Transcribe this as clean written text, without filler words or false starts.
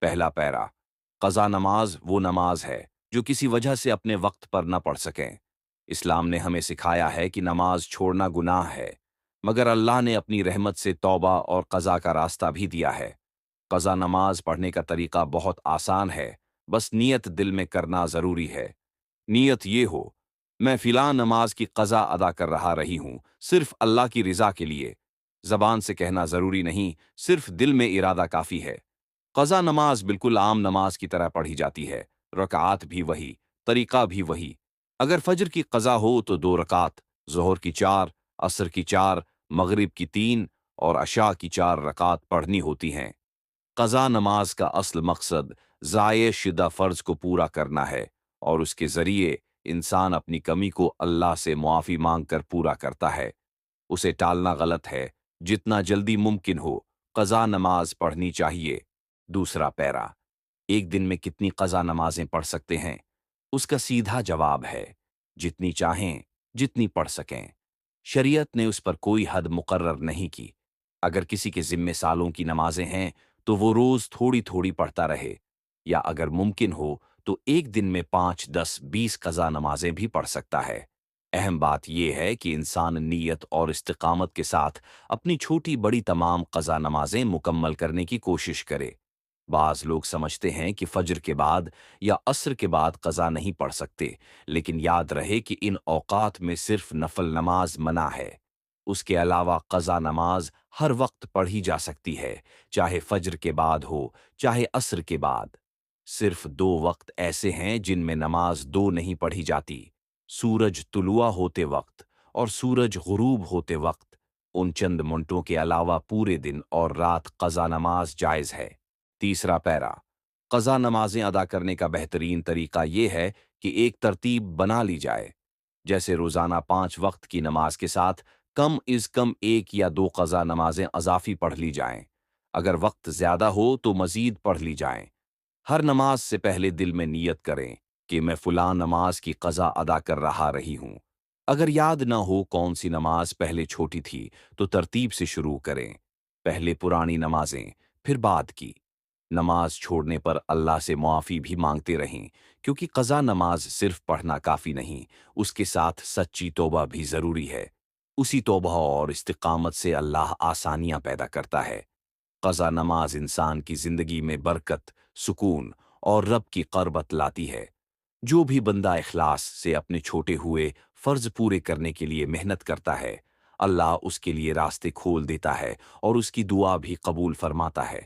پہلا پیرا۔ قضا نماز وہ نماز ہے جو کسی وجہ سے اپنے وقت پر نہ پڑھ سکیں۔ اسلام نے ہمیں سکھایا ہے کہ نماز چھوڑنا گناہ ہے، مگر اللہ نے اپنی رحمت سے توبہ اور قضا کا راستہ بھی دیا ہے۔ قضا نماز پڑھنے کا طریقہ بہت آسان ہے، بس نیت دل میں کرنا ضروری ہے۔ نیت یہ ہو، میں فلاں نماز کی قضا ادا کر رہی ہوں، صرف اللہ کی رضا کے لیے۔ زبان سے کہنا ضروری نہیں، صرف دل میں ارادہ کافی ہے۔ قضا نماز بالکل عام نماز کی طرح پڑھی جاتی ہے، رکعات بھی وہی، طریقہ بھی وہی۔ اگر فجر کی قضا ہو تو 2 رکعت، ظہر کی 4، عصر کی 4، مغرب کی 3 اور عشاء کی 4 رکعت پڑھنی ہوتی ہیں۔ قضا نماز کا اصل مقصد ضائع شدہ فرض کو پورا کرنا ہے، اور اس کے ذریعے انسان اپنی کمی کو اللہ سے معافی مانگ کر پورا کرتا ہے۔ اسے ٹالنا غلط ہے۔ جتنا جلدی ممکن ہو قضا نماز پڑھنی چاہیے۔ دوسرا پیرا، ایک دن میں کتنی قضا نمازیں پڑھ سکتے ہیں؟ اس کا سیدھا جواب ہے جتنی چاہیں، جتنی پڑھ سکیں۔ شریعت نے اس پر کوئی حد مقرر نہیں کی۔ اگر کسی کے ذمے سالوں کی نمازیں ہیں تو وہ روز تھوڑی تھوڑی پڑھتا رہے، یا اگر ممکن ہو تو ایک دن میں 5، 10، 20 قضا نمازیں بھی پڑھ سکتا ہے۔ اہم بات یہ ہے کہ انسان نیت اور استقامت کے ساتھ اپنی چھوٹی بڑی تمام قضا نمازیں مکمل کرنے کی کوشش کرے۔ بعض لوگ سمجھتے ہیں کہ فجر کے بعد یا عصر کے بعد قضا نہیں پڑھ سکتے، لیکن یاد رہے کہ ان اوقات میں صرف نفل نماز منع ہے۔ اس کے علاوہ قضا نماز ہر وقت پڑھی جا سکتی ہے، چاہے فجر کے بعد ہو، چاہے عصر کے بعد۔ صرف 2 وقت ایسے ہیں جن میں نماز 2 نہیں پڑھی جاتی: سورج طلوع ہوتے وقت اور سورج غروب ہوتے وقت۔ ان چند منٹوں کے علاوہ پورے دن اور رات قضا نماز جائز ہے۔ تیسرا پیرا، قضا نمازیں ادا کرنے کا بہترین طریقہ یہ ہے کہ ایک ترتیب بنا لی جائے، جیسے روزانہ 5 وقت کی نماز کے ساتھ کم از کم 1 یا 2 قضا نمازیں اضافی پڑھ لی جائیں۔ اگر وقت زیادہ ہو تو مزید پڑھ لی جائیں۔ ہر نماز سے پہلے دل میں نیت کریں کہ میں فلاں نماز کی قضا ادا کر رہی ہوں۔ اگر یاد نہ ہو کون سی نماز پہلے چھوٹی تھی تو ترتیب سے شروع کریں، پہلے پرانی نمازیں، پھر بعد کی۔ نماز چھوڑنے پر اللہ سے معافی بھی مانگتے رہیں، کیونکہ قضا نماز صرف پڑھنا کافی نہیں، اس کے ساتھ سچی توبہ بھی ضروری ہے۔ اسی توبہ اور استقامت سے اللہ آسانیاں پیدا کرتا ہے۔ قضا نماز انسان کی زندگی میں برکت، سکون اور رب کی قربت لاتی ہے۔ جو بھی بندہ اخلاص سے اپنے چھوٹے ہوئے فرض پورے کرنے کے لیے محنت کرتا ہے، اللہ اس کے لیے راستے کھول دیتا ہے اور اس کی دعا بھی قبول فرماتا ہے۔